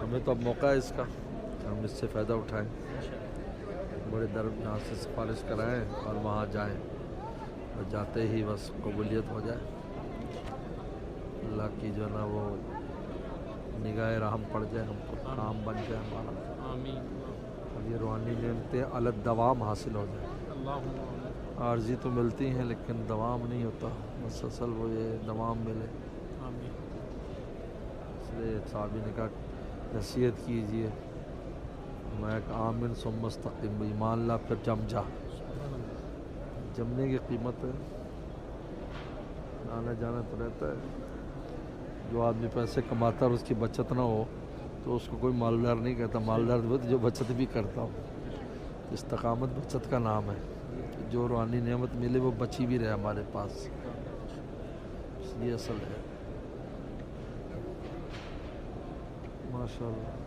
ہمیں تو اب موقع ہے اس کا کہ ہم اس سے فائدہ اٹھائیں، بڑے درجات سے سفارش کرائیں اور وہاں جائیں، اور جاتے ہی بس قبولیت ہو جائے، اللہ کی جو ہے نا وہ نگاہ رحم پڑ جائے، ہم پر کام بن جائے ہمارا، اور یہ روحانی نعمتیں علت دوام حاصل ہو جائیں۔ عارضی تو ملتی ہیں لیکن دوام نہیں ہوتا، مسلسل وہ یہ دوام ملے۔ اس لیے صحابی نے کہا نصیحت کیجئے، میں ایک آمن ثم مستقیم، ایمان لا پھر جم جا۔ جمنے کی قیمت ہے، آنا جانا تو رہتا ہے۔ جو آدمی پیسے کماتا ہے اور اس کی بچت نہ ہو تو اس کو کوئی مالدار نہیں کہتا، مالدار وہ جو بچت بھی کرتا ہو۔ استقامت بچت کا نام ہے، کہ جو روحانی نعمت ملے وہ بچی بھی رہے ہمارے پاس، یہ اصل ہے۔ ماشاء اللہ۔